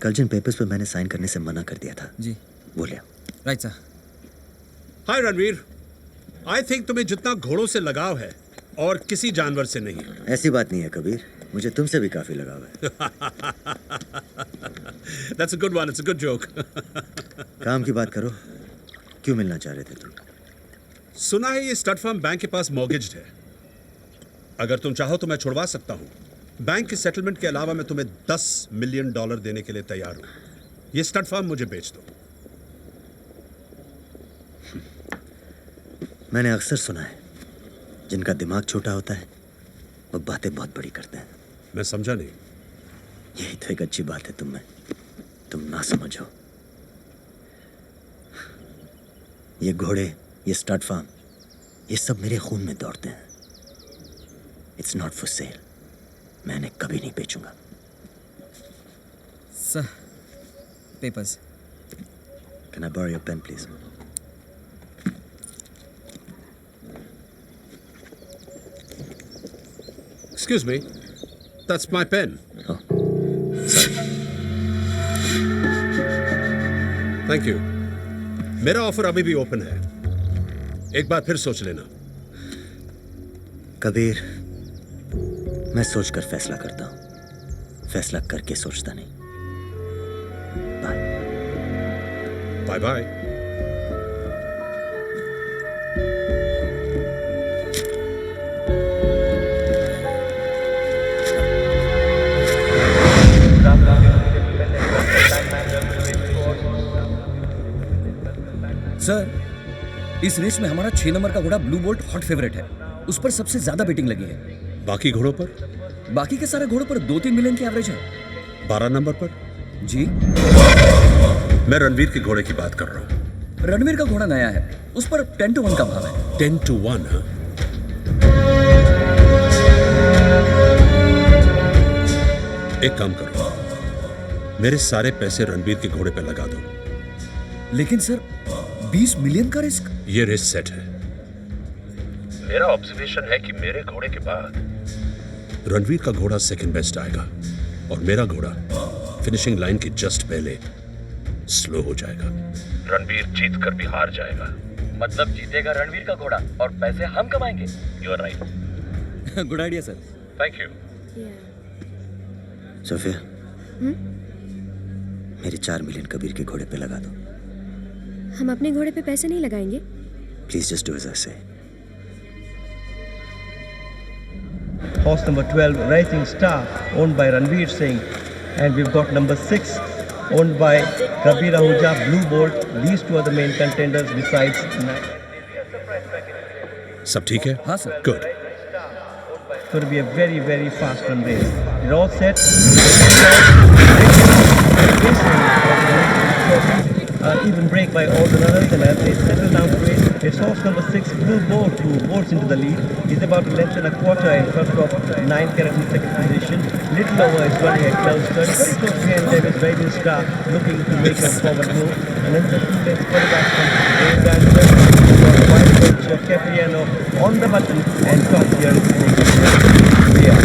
कल जिन पेपर्स पर मैंने साइन करने से मना कर दिया था जी वो लिया। Right sir. Hi Ranveer, I think तुम्हें जितना घोड़ों से लगाव है और किसी जानवर से नहीं। ऐसी बात नहीं है कबीर, मुझे तुमसे भी काफी लगाव है। That's a good one, it's a good joke. काम की बात करो, क्यों मिलना चाह रहे थे तुम? सुना है ये स्टड फार्म बैंक के पास मॉर्गेज्ड है। अगर तुम चाहो तो मैं छुड़वा सकता हूँ। बैंक के सेटलमेंट के अलावा मैं तुम्हें $10 मिलियन देने के लिए तैयार हूँ। ये स्टड फार्म मुझे बेच दो। मैंने अक्सर सुना है जिनका दिमाग छोटा होता है वो बातें बहुत बड़ी करते हैं। मैं समझा नहीं। यही तो एक अच्छी बात है तुम में, तुम ना समझो। ये घोड़े, ये स्टड फार्म, ये सब मेरे खून में दौड़ते हैं। It's not for sale. मैं इन्हें कभी नहीं बेचूंगा। Sir papers. Can I borrow your pen please? Excuse me, that's my pen. Oh, sorry. Thank you. मेरा ऑफर अभी भी ओपन है, एक बार फिर सोच लेना। कबीर, मैं सोचकर फैसला करता हूं, फैसला करके सोचता नहीं। Bye bye bye. सर इस रेस में हमारा 6 नंबर का घोड़ा ब्लू बोल्ट हॉट फेवरेट है। उस पर सबसे ज्यादा बेटिंग लगी है। बाकी घोड़ों पर? बाकी के सारे घोड़ों पर 2-3 मिलियन की एवरेज है। 12 नंबर पर? जी मैं रणवीर के घोड़े की बात कर रहा हूँ। रणवीर का घोड़ा नया है, उस पर 10-1 का भाव है। 10-1? हाँ। एक काम करो, मेरे सारे पैसे रणवीर के घोड़े पे लगा दो। लेकिन सर 20 मिलियन का रिस्क। ये रेस सेट है। मेरा ऑब्जर्वेशन है कि मेरे घोड़े के बाद रणवीर का घोड़ा सेकंड बेस्ट आएगा और मेरा घोड़ा फिनिशिंग लाइन के जस्ट पहले स्लो हो जाएगा। रणवीर जीत कर भी हार जाएगा। मतलब जीतेगा रणवीर का घोड़ा और पैसे हम कमाएंगे। You are right. Good idea sir. Thank you. Sophia, मेरे 4 मिलियन कबीर के घोड़े पे लगा दो। हम अपने घोड़े पे पैसे नहीं लगाएंगे। Please just do as I say. Horse number 12, Rising Star, owned by Ranveer Singh. And we've got number 6, owned by Kabir Ahuja, Blue Bolt. These two are the main contenders besides... सब ठीक है? हाँ sir. Good. It's going to be a very, very fast run race. We're all set. Even break by all the runners, and as they settle down to it, it's horse number 6, Blue Bolt, who bolts into the lead. He's about a length and a quarter in front of 9 Carat in second position. Little over is running at 12 30. Very close behind them is Rising Star, looking to make a forward move. And then the 2 lengths further back from James Anderson. White Coach Capriano on the button, and top here is yeah.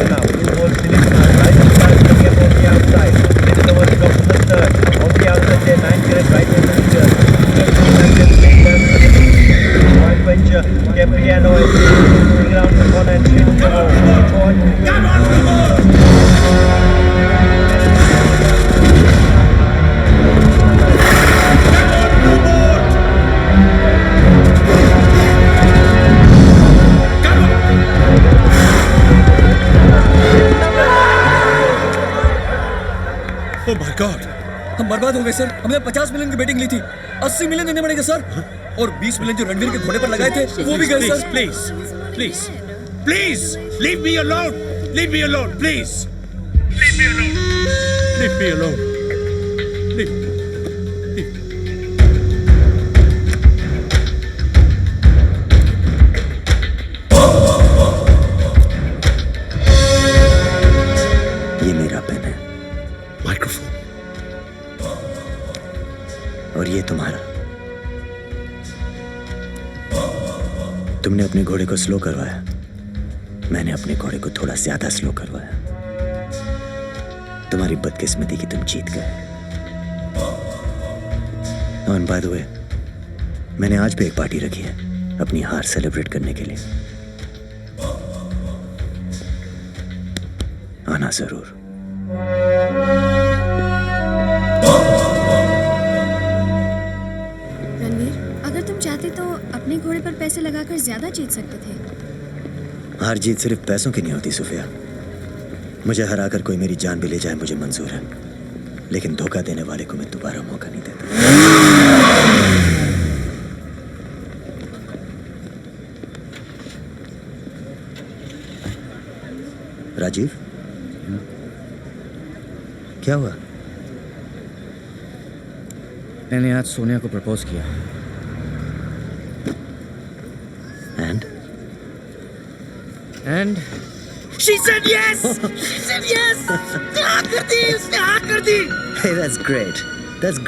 Now, Blue Bolt finished now. Rising Star is coming up on the outside. Little over is dropped to the third. On the outside there, 9 Carat right in the leader. White Venture, Capriano is moving around the corner and straight to the wall. Oh my God! हम बर्बाद हो गए sir. हमने 50 million की betting ली थी, 80 million देने पड़ेंगे sir. और 20 मिलियन जो रणवीर के घोड़े पर लगाए थे वो भी गए sir. Please, please, please, leave me alone. Leave me alone, please. Leave me alone. Leave me alone. Leave. ये मेरा पेन है। माइक्रोफोन। और ये तुम्हारा। तुमने अपने घोड़े को स्लो करवाया, मैंने अपने घोड़े को थोड़ा ज्यादा स्लो करवाया। तुम्हारी बदकिस्मती कि तुम जीत गए। और बाय द वे, मैंने आज भी एक पार्टी रखी है अपनी हार सेलिब्रेट करने के लिए। आना जरूर। रणवीर, अगर तुम चाहते तो अपने घोड़े पर पैसे लगाकर ज्यादा जीत सकते थे। हार जीत सिर्फ पैसों की नहीं होती सुफिया। मुझे हराकर कोई मेरी जान भी ले जाए मुझे मंजूर है, लेकिन धोखा देने वाले को मैं दोबारा मौका नहीं देता। राजीव, क्या हुआ? मैंने आज सोनिया को प्रपोज किया। And She said yes! She said yes! उसने हाँ कर दी, उसने हाँ कर दी। Hey, that's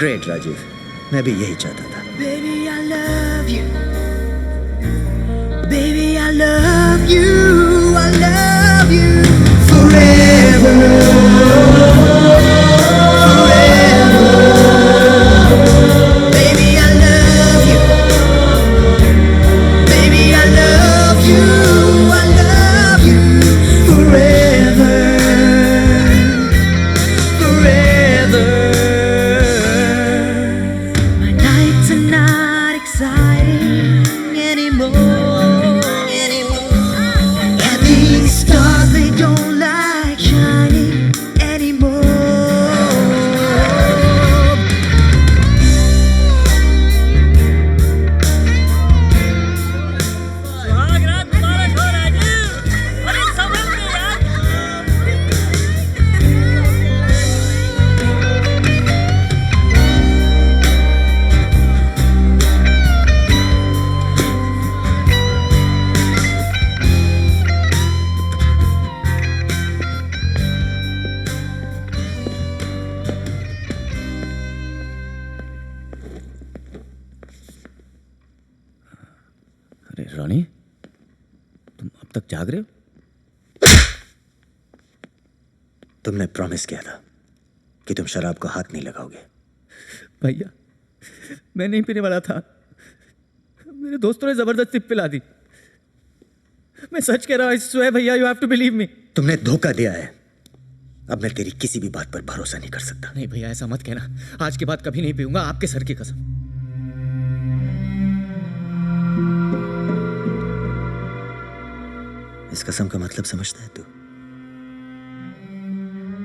great Rajiv. मैं भी यही चाहता था। Baby, I love you. Baby, I love you. I love you forever. Forever. Baby, I love you. Baby, I love you. I love you forever. Forever. My nights are not exciting anymore. And these stars, they don't like shining anymore. अरे रानी, तुम अब तक जाग रहे हो? तुमने promise किया था कि तुम शराब को हाथ नहीं लगाओगे। भैया, मैं नहीं पीने वाला था। मेरे दोस्तों ने जबरदस्ती पिला दी। मैं सच कह रहा हूं, I swear भैया, you have to believe me। तुमने धोखा दिया है। अब मैं तेरी किसी भी बात पर भरोसा नहीं कर सकता। नहीं भैया, ऐसा मत कहना। आज के बाद कभी नहीं पीऊंगा, आपके सर की कसम। इस कसम का मतलब समझता है तू?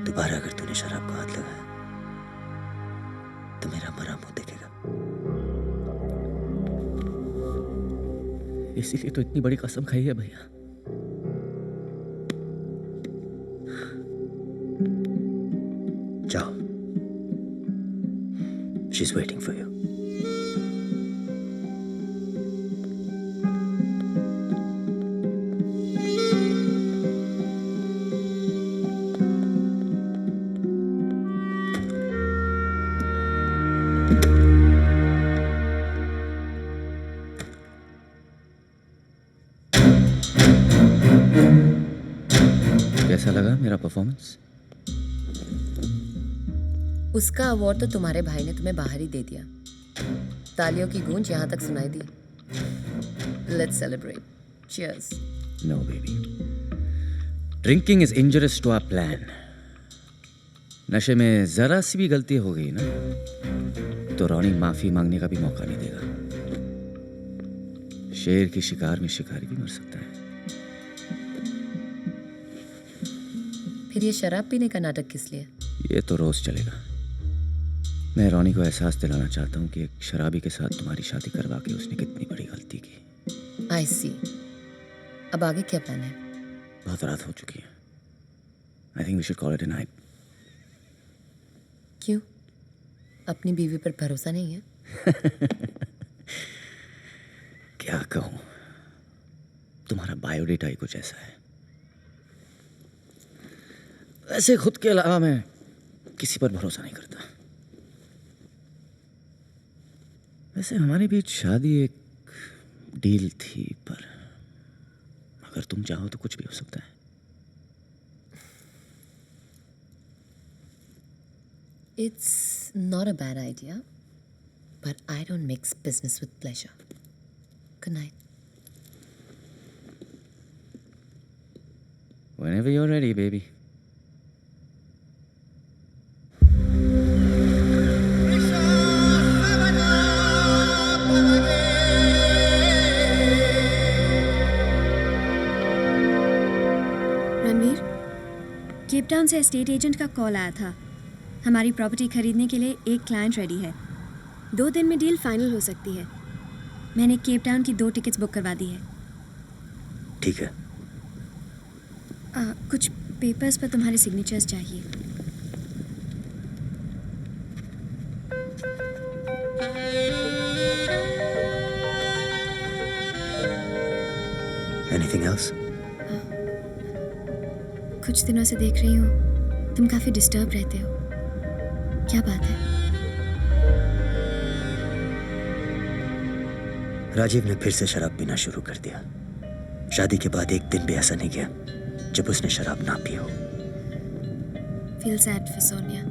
दोबारा अगर तूने शराब को हाथ लगाया तो मेरा मरा मुंह देखेगा। इसीलिए तो इतनी बड़ी कसम खाई है भैया। जाओ, she is waiting for you. कैसा लगा मेरा परफॉर्मेंस? उसका अवार्ड तो तुम्हारे भाई ने तुम्हें बाहर ही दे दिया। तालियों की गूंज यहाँ तक सुनाई दी। Let's celebrate. Cheers. No baby, drinking is injurious to our plan. नशे में जरा सी भी गलती हो गई ना तो रॉनी माफी मांगने का भी मौका नहीं देगा। शेर की शिकार में शिकारी भी मर सकता है। फिर ये शराब पीने का नाटक किस लिए? ये तो रोज चलेगा। मैं रॉनी को एहसास दिलाना चाहता हूँ कि एक शराबी के साथ तुम्हारी शादी करवा के उसने कितनी बड़ी गलती की। आई सी। अब आगे क्या प्लान है? बहुत रात हो चुकी है। I think we should call it a night. क्यों? अपनी बीवी पर भरोसा नहीं है? क्या कहूँ, तुम्हारा बायोडेटा ही कुछ ऐसा है। वैसे खुद के अलावा मैं किसी पर भरोसा नहीं करता। वैसे हमारे बीच शादी एक डील थी, पर अगर तुम चाहो तो कुछ भी हो सकता है। It's not a bad idea, but I don't mix business with pleasure. Good night. Whenever you're ready, baby. Ranveer, Cape Town से एस्टेट एजेंट का कॉल आया था। हमारी प्रॉपर्टी खरीदने के लिए एक क्लाइंट रेडी है। 2 दिन में डील फाइनल हो सकती है। मैंने केप टाउन की 2 टिकट्स बुक करवा दी है। ठीक है। कुछ पेपर्स पर तुम्हारे सिग्नेचर्स चाहिए। Anything else? कुछ दिनों से देख रही हूँ तुम काफ़ी डिस्टर्ब रहते हो। क्या बात है? राजीव ने फिर से शराब पीना शुरू कर दिया। शादी के बाद एक दिन भी ऐसा नहीं गया जब उसने शराब ना पी हो। Feel sad for Sonia.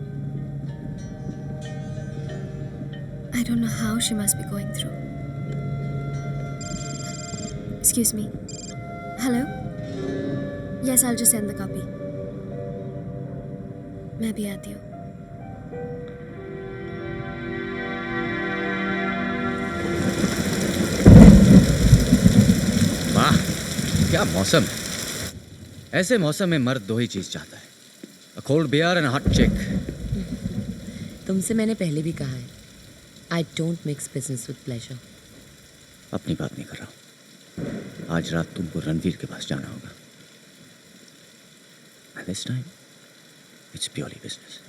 I don't know how she must be going through. Excuse me. Hello? Yes, I'll just send the copy. मैं भी आती हूँ। वाह, क्या मौसम है। ऐसे मौसम में मर्द 2 ही चीज चाहता है, a cold beer and a hot chick. तुमसे मैंने पहले भी कहा है, I don't mix business with pleasure. अपनी बात नहीं कर रहा हूँ। आज रात तुमको रणवीर के पास जाना होगा। And this time, it's purely business.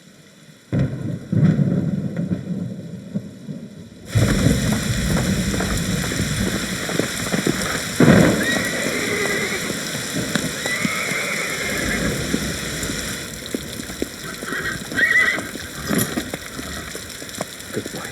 Good boy.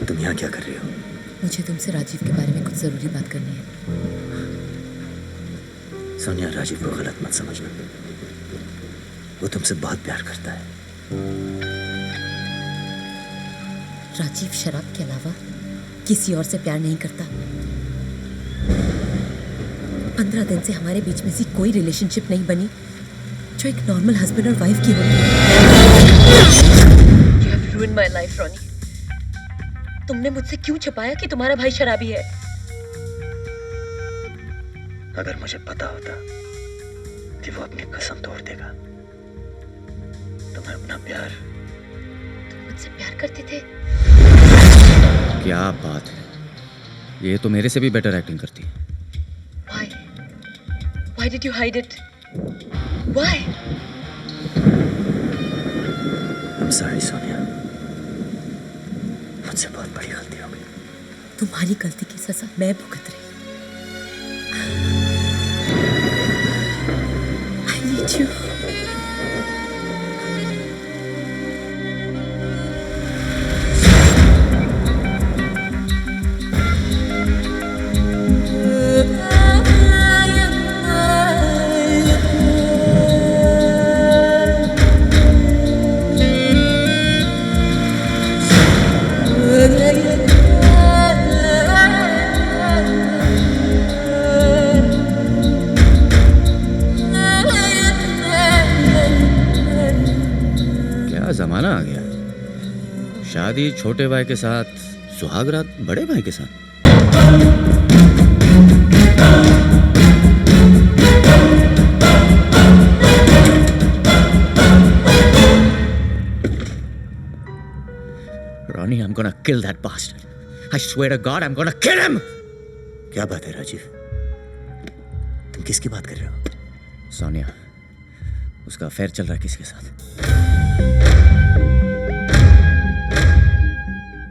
तुम यहाँ क्या कर रही हो? मुझे तुमसे राजीव के बारे में कुछ जरूरी बात करनी है। सोनिया, राजीव को गलत मत समझना। वो तुमसे बहुत प्यार करता है। राजीव शराब के अलावा किसी और से प्यार नहीं करता। 15 दिन से हमारे बीच में सी कोई रिलेशनशिप नहीं बनी जो एक नॉर्मल हस्बैंड और वाइफ की होती है। You have ruined my life, Ronnie. तुमने मुझसे क्यों छुपाया कि तुम्हारा भाई शराबी है? अगर मुझे पता होता कि वो अपनी कसम तोड़ देगा तो मैं अपना प्यार। तुम मुझसे प्यार करते थे? क्या बात है, ये तो मेरे से भी बेटर एक्टिंग करती है। Why? Why did you hide it? Why? I'm sorry, Sonia. मुझसे बहुत बड़ी गलती हो गई। तुम्हारी गलती की सजा मैं भुगत रही। I need you. जमाना आ गया, शादी छोटे भाई के साथ, सुहाग रात बड़े भाई के साथ। Ronnie, I'm gonna kill that bastard. I swear to God, I'm gonna kill him. क्या बात है राजीव? तुम किसकी बात कर रहे हो? सोनिया, उसका अफेयर चल रहा है किसी के साथ.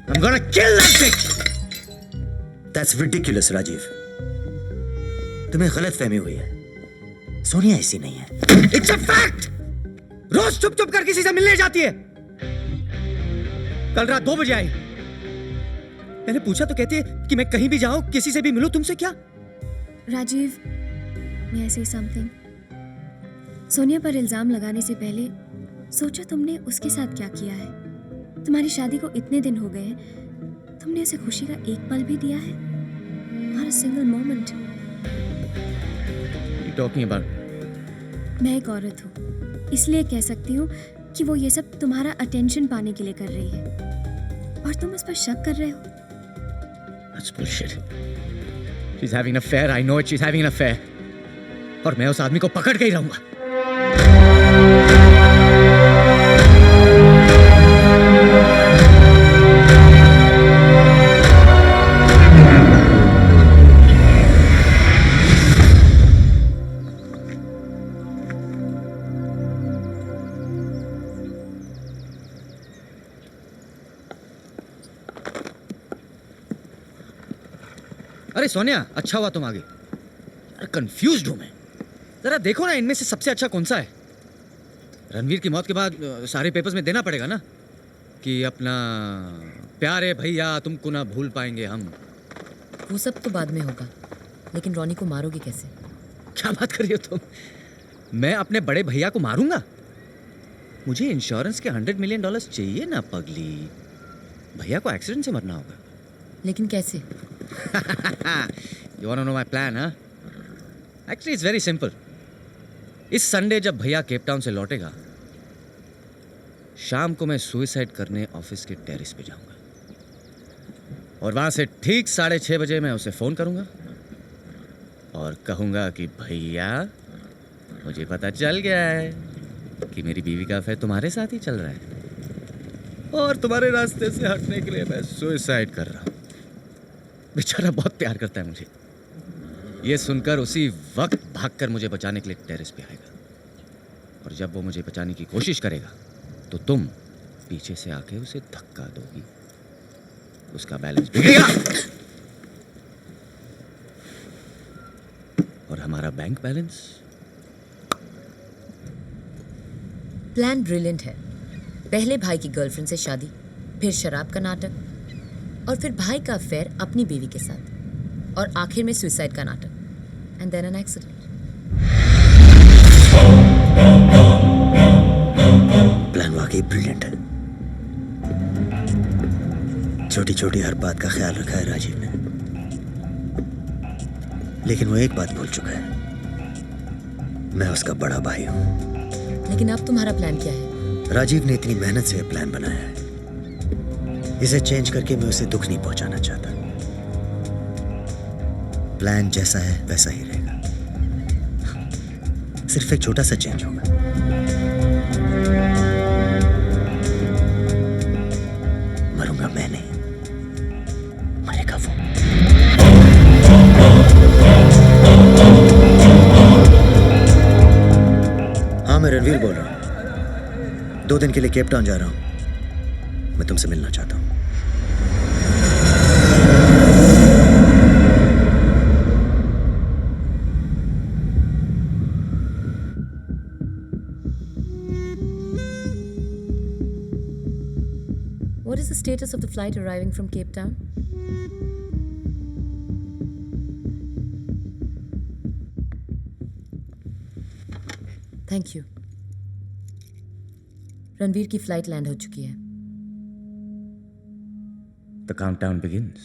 I'm gonna kill that bitch. That's ridiculous, Rajiv. तुम्हें गलत फहमी हुई है. सोनिया ऐसी नहीं है. It's a fact. रोज चुप चुप कर किसी से मिलने जाती है. कल रात 2 बजे आई. मैंने पूछा तो कहती है कि मैं कहीं भी जाऊं, किसी से भी मिलूं, तुमसे क्या? Rajiv, may I say something? Sonia पर इल्जाम लगाने से पहले सोचा तुमने उसके साथ क्या किया है? तुम्हारी शादी को इतने दिन हो गए हैं, तुमने उसे खुशी का एक पल भी दिया है? Not a single moment. You talking about? मैं एक औरत हूँ, इसलिए कह सकती हूँ कि वो ये सब तुम्हारा अटेंशन पाने के लिए कर रही है, और तुम उस पर शक कर रहे हो. That's bullshit. She's having an affair. I know it. She's having an affair. और मैं उस आदमी को पकड़ के ही रहूंगा. अरे सोनिया, अच्छा हुआ तुम आ गई. अरे कंफ्यूज्ड हूं मैं. जरा देखो ना, इनमें से सबसे अच्छा कौन सा है? रणवीर की मौत के बाद सारे पेपर्स में देना पड़ेगा ना कि अपना प्यारे भैया तुमको ना भूल पाएंगे हम. वो सब तो बाद में होगा, लेकिन रॉनी को मारोगे कैसे? क्या बात कर रही हो तुम? मैं अपने बड़े भैया को मारूंगा? मुझे इंश्योरेंस के $100 मिलियन चाहिए ना पगली. भैया को एक्सीडेंट से मरना होगा. लेकिन कैसे? You wanna know my plan, huh? Actually, it's very simple. इस संडे जब भैया केप टाउन से लौटेगा, शाम को मैं सुसाइड करने ऑफिस के टेरेस पे जाऊंगा, और वहां से ठीक 6:30 बजे मैं उसे फोन करूंगा और कहूंगा कि भैया, मुझे पता चल गया है कि मेरी बीवी का अफेयर तुम्हारे साथ ही चल रहा है, और तुम्हारे रास्ते से हटने के लिए मैं सुसाइड कर रहा हूं. बेचारा बहुत प्यार करता है मुझे. ये सुनकर उसी वक्त भागकर मुझे बचाने के लिए टेरेस पे आएगा, और जब वो मुझे बचाने की कोशिश करेगा तो तुम पीछे से आके उसे धक्का दोगी. उसका बैलेंस बिगड़ेगा और हमारा बैंक बैलेंस. प्लान ब्रिलियंट है. पहले भाई की गर्लफ्रेंड से शादी, फिर शराब का नाटक, और फिर भाई का अफेयर अपनी बीवी के साथ, और आखिर में सुसाइड का नाटक. And then an accident. Plan वाकई ब्रिलियंट है. छोटी छोटी हर बात का ख्याल रखा है राजीव ने, लेकिन वो एक बात भूल चुका है. मैं उसका बड़ा भाई हूं. लेकिन अब तुम्हारा प्लान क्या है? राजीव ने इतनी मेहनत से प्लान बनाया है, इसे चेंज करके मैं उसे दुख नहीं पहुंचाना चाहता. प्लान जैसा है वैसा ही रहेगा, सिर्फ एक छोटा सा चेंज होगा. मरूंगा मैं नहीं, मरेगा वो. हाँ, मैं रणवीर बोल रहा हूं. 2 दिन के लिए केप टाउन जा रहा हूं. मैं तुमसे मिलना चाहता हूं. What is the status of the flight arriving from Cape Town? Thank you. Ranveer की फ्लाइट लैंड हो चुकी है. The countdown begins.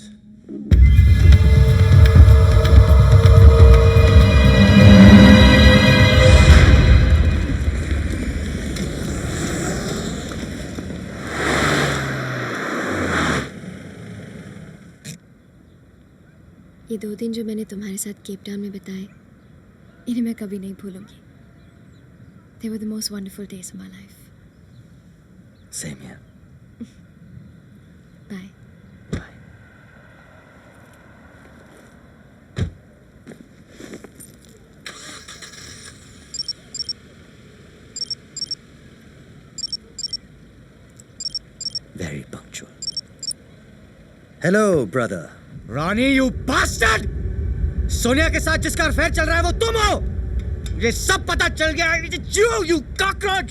ये 2 दिन जो मैंने तुम्हारे साथ केप टाउन में बिताए, इन्हें मैं कभी नहीं भूलूंगी. They were the most wonderful days of my life. Same here. Bye. Bye. Hello brother. Ronnie you bastard! Sonia के साथ जिसका अफेयर चल रहा है वो तुम हो। ये सब पता चल गया है। You cockroach!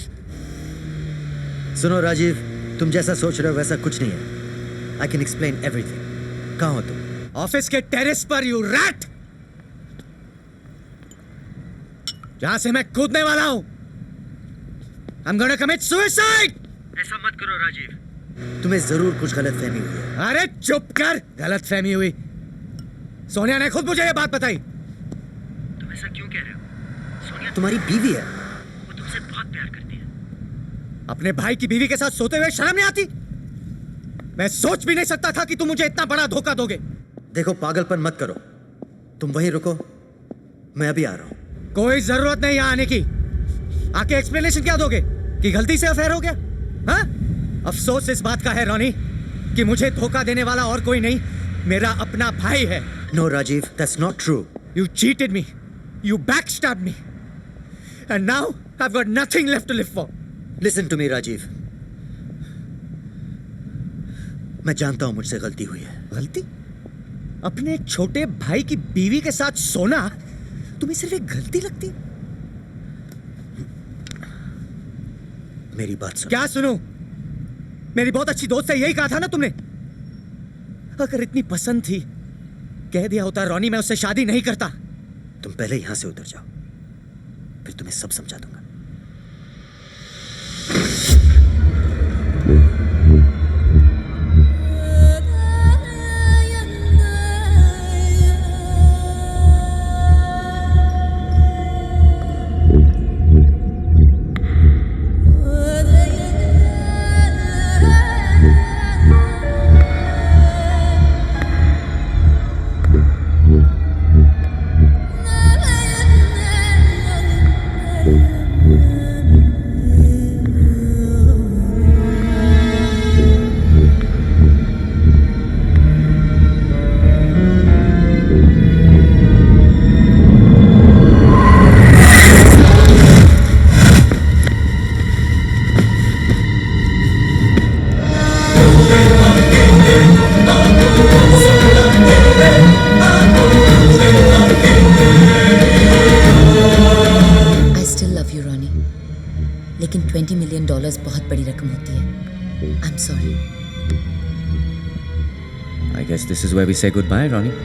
सुनो राजीव, तुम जैसा सोच रहे हो वैसा कुछ नहीं है। I can explain everything. कहाँ हो तुम? ऑफिस के टेरेस पर, यू रैट! जहां से मैं कूदने वाला हूं। I'm gonna commit suicide! ऐसा मत करो राजीव। तुम्हें जरूर कुछ गलतफहमी हुई है। अरे चुप कर! गलतफहमी हुई? सोनिया ने खुद मुझे ये बात बताई। तुम ऐसा क्यों कह रहे हो? सोनिया तुम्हारी बीवी है, वो तुमसे बहुत प्यार करती है। अपने भाई की बीवी के साथ सोते हुए शर्म नहीं आती? मैं सोच भी नहीं सकता था कि तुम मुझे इतना बड़ा धोखा दोगे। देखो पागलपन मत करो, तुम वहीं रुको, मैं अभी आ रहा हूं। कोई जरूरत नहीं यहाँ आने की। आके एक्सप्लेनेशन क्या दोगे कि गलती से अफेयर हो गया? हाँ? अफसोस इस बात का है रॉनी कि मुझे धोखा देने वाला और कोई नहीं, मेरा अपना भाई है। No Rajeev, that's not true. You cheated me. You backstabbed me. And now I've got nothing left to live for. Listen to me Rajeev, मैं जानता हूं मुझसे गलती हुई है। गलती? अपने एक छोटे भाई की बीवी के साथ सोना तुम्हें सिर्फ एक गलती लगती? मेरी बात सुनो। क्या सुनूं? मेरी बहुत अच्छी दोस्त है, यही कहा था ना तुमने। अगर इतनी पसंद थी, कह दिया होता रॉनी मैं उससे शादी नहीं करता। तुम पहले यहां से उतर जाओ, फिर तुम्हें सब समझा दूंगा। लेकिन $20 मिलियन बहुत बड़ी रकम होती है। I am sorry. I guess this is where we say goodbye, Ronnie.